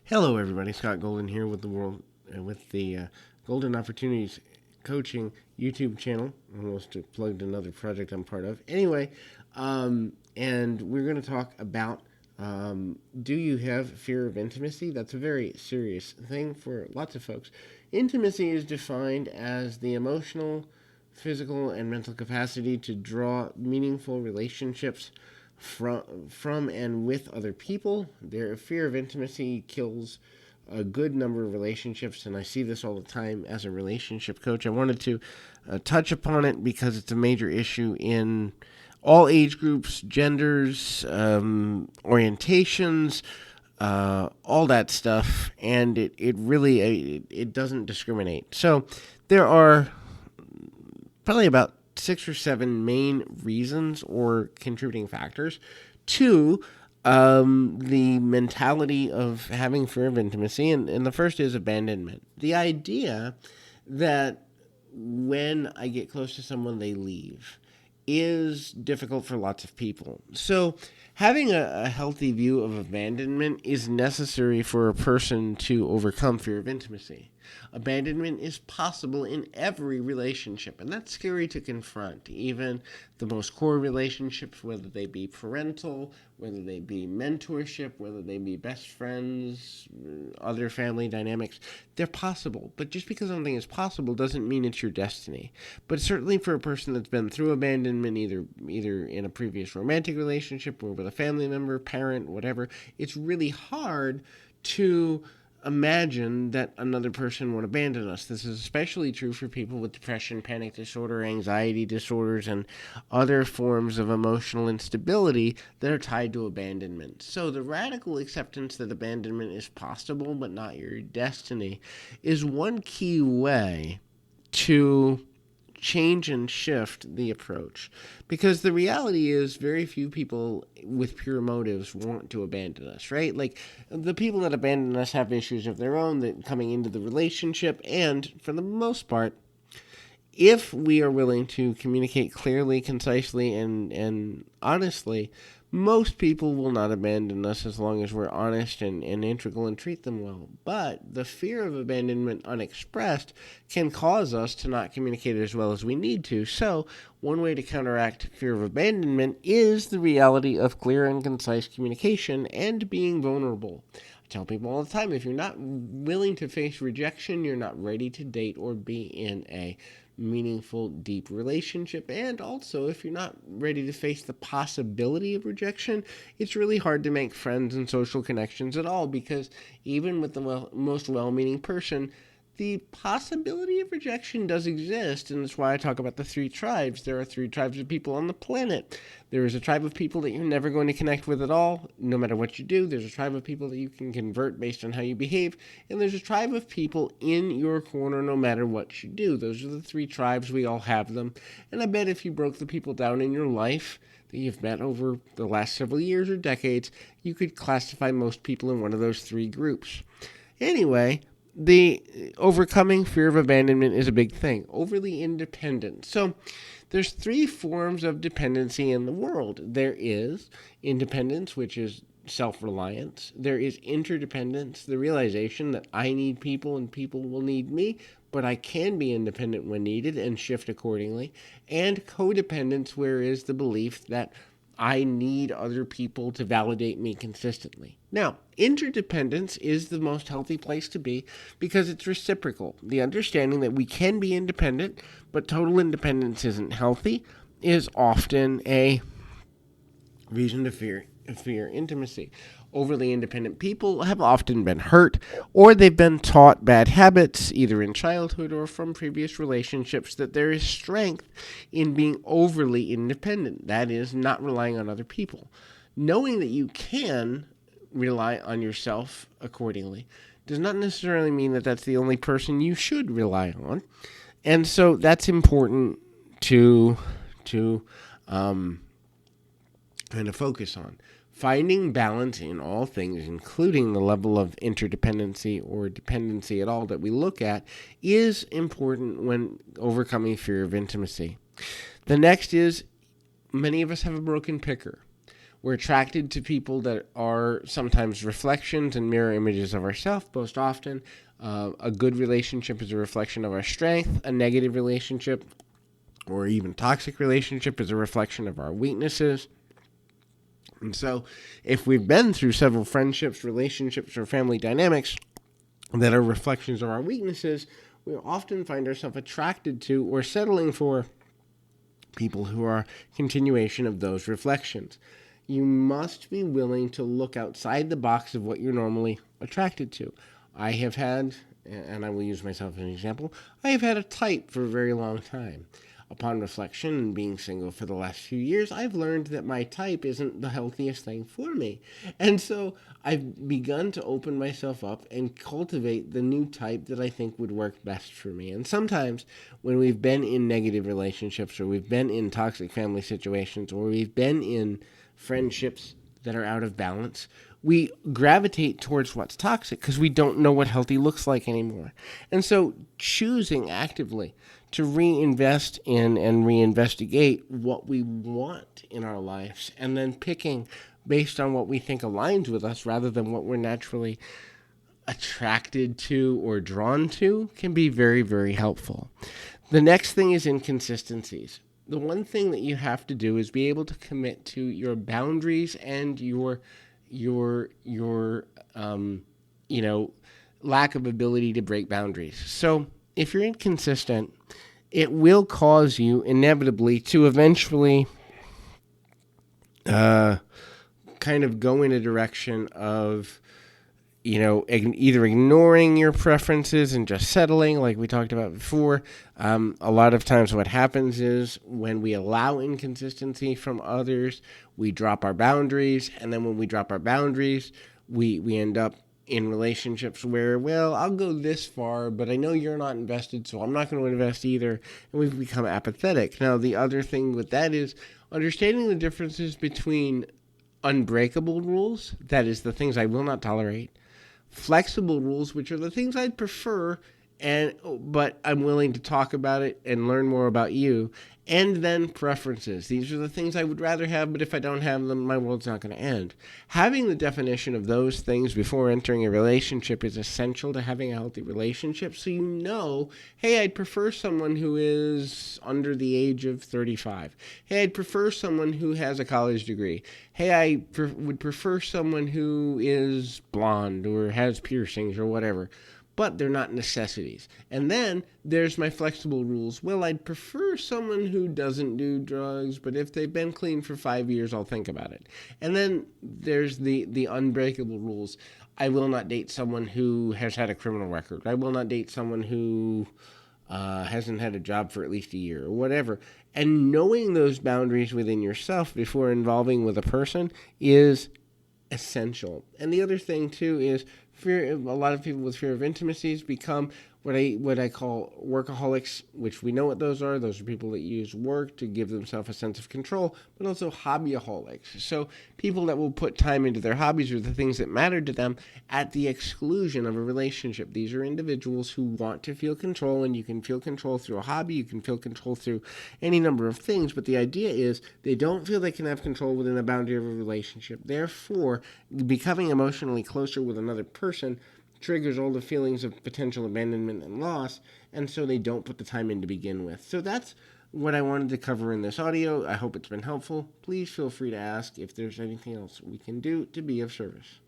Hello, everybody. Scott Golden here with the Golden Opportunities Coaching YouTube channel. Almost plugged another project I'm part of. Anyway, and we're going to talk about do you have fear of intimacy? That's a very serious thing for lots of folks. Intimacy is defined as the emotional, physical, and mental capacity to draw meaningful relationships from and with other people. Their fear of intimacy kills a good number of relationships, and I see this all the time as a relationship coach. I wanted to touch upon it because it's a major issue in all age groups, genders, orientations, all that stuff, and it really it doesn't discriminate. So there are probably about 6 or 7 main reasons or contributing factors to the mentality of having fear of intimacy. And the first is abandonment. The idea that when I get close to someone, they leave is difficult for lots of people. So having a healthy view of abandonment is necessary for a person to overcome fear of intimacy. Abandonment is possible in every relationship, and that's scary to confront. Even the most core relationships, whether they be parental, whether they be mentorship, whether they be best friends, other family dynamics, they're possible. But just because something is possible doesn't mean it's your destiny. But certainly for a person that's been through abandonment, either in a previous romantic relationship or with a family member, parent, whatever, it's really hard to imagine that another person would abandon us. This is especially true for people with depression, panic disorder, anxiety disorders, and other forms of emotional instability that are tied to abandonment. So the radical acceptance that abandonment is possible but not your destiny is one key way to change and shift the approach, because the reality is very few people with pure motives want to abandon us, right? Like, the people that abandon us have issues of their own that coming into the relationship, and for the most part, if we are willing to communicate clearly, concisely, and honestly, most people will not abandon us as long as we're honest and integral and treat them well. But the fear of abandonment unexpressed can cause us to not communicate as well as we need to. So one way to counteract fear of abandonment is the reality of clear and concise communication and being vulnerable. I tell people all the time, if you're not willing to face rejection, you're not ready to date or be in a meaningful, deep relationship. And also, if you're not ready to face the possibility of rejection, it's really hard to make friends and social connections at all, because even with the most well-meaning person, the possibility of rejection does exist, and that's why I talk about the 3 tribes. There are 3 tribes of people on the planet. There is a tribe of people that you're never going to connect with at all, no matter what you do. There's a tribe of people that you can convert based on how you behave, and there's a tribe of people in your corner no matter what you do. Those are the 3 tribes. We all have them, and I bet if you broke the people down in your life that you've met over the last several years or decades, you could classify most people in one of those 3 groups. Anyway, the overcoming fear of abandonment is a big thing. Overly independent. So there's 3 forms of dependency in the world. There is independence, which is self-reliance. There is interdependence, the realization that I need people and people will need me, but I can be independent when needed and shift accordingly. And codependence, where is the belief that I need other people to validate me consistently. Now, interdependence is the most healthy place to be because it's reciprocal. The understanding that we can be independent, but total independence isn't healthy, is often a reason to fear intimacy. Overly independent people have often been hurt, or they've been taught bad habits, either in childhood or from previous relationships, that there is strength in being overly independent. That is, not relying on other people. Knowing that you can rely on yourself accordingly does not necessarily mean that that's the only person you should rely on. And so that's important to kind of focus on. Finding balance in all things, including the level of interdependency or dependency at all that we look at, is important when overcoming fear of intimacy. The next is, many of us have a broken picker. We're attracted to people that are sometimes reflections and mirror images of ourselves. Most often, a good relationship is a reflection of our strength. A negative relationship or even toxic relationship is a reflection of our weaknesses. And so, if we've been through several friendships, relationships, or family dynamics that are reflections of our weaknesses, we often find ourselves attracted to or settling for people who are continuation of those reflections. You must be willing to look outside the box of what you're normally attracted to. I have had, and I will use myself as an example, I have had a type for a very long time. Upon reflection and being single for the last few years, I've learned that my type isn't the healthiest thing for me. And so I've begun to open myself up and cultivate the new type that I think would work best for me. And sometimes when we've been in negative relationships, or we've been in toxic family situations, or we've been in friendships that are out of balance, we gravitate towards what's toxic because we don't know what healthy looks like anymore. And so choosing actively to reinvest in and reinvestigate what we want in our lives, and then picking based on what we think aligns with us rather than what we're naturally attracted to or drawn to, can be very, very helpful. The next thing is inconsistencies. The one thing that you have to do is be able to commit to your boundaries and your lack of ability to break boundaries. So if you're inconsistent, it will cause you inevitably to eventually kind of go in a direction of, either ignoring your preferences and just settling, like we talked about before. A lot of times what happens is when we allow inconsistency from others, we drop our boundaries. And then when we drop our boundaries, we end up in relationships where, well, I'll go this far, but I know you're not invested, so I'm not going to invest either. And we've become apathetic. Now, the other thing with that is understanding the differences between unbreakable rules, that is the things I will not tolerate, flexible rules, which are the things I'd prefer, but I'm willing to talk about it and learn more about you, and then preferences. These are the things I would rather have, but if I don't have them, my world's not going to end. Having the definition of those things before entering a relationship is essential to having a healthy relationship, so you know, hey, I'd prefer someone who is under the age of 35. Hey, I'd prefer someone who has a college degree. Hey, I would prefer someone who is blonde or has piercings or whatever. But they're not necessities. And then there's my flexible rules. Well, I'd prefer someone who doesn't do drugs, but if they've been clean for 5 years, I'll think about it. And then there's the unbreakable rules. I will not date someone who has had a criminal record. I will not date someone who hasn't had a job for at least a year or whatever. And knowing those boundaries within yourself before involving with a person is essential. And the other thing, too, is fear. A lot of people with fear of intimacies become what I call workaholics, which we know what those are. Those are people that use work to give themselves a sense of control, but also hobbyaholics. So people that will put time into their hobbies or the things that matter to them at the exclusion of a relationship. These are individuals who want to feel control, and you can feel control through a hobby, you can feel control through any number of things, but the idea is they don't feel they can have control within the boundary of a relationship. Therefore, becoming emotionally closer with another person triggers all the feelings of potential abandonment and loss, and so they don't put the time in to begin with. So that's what I wanted to cover in this audio. I hope it's been helpful. Please feel free to ask if there's anything else we can do to be of service.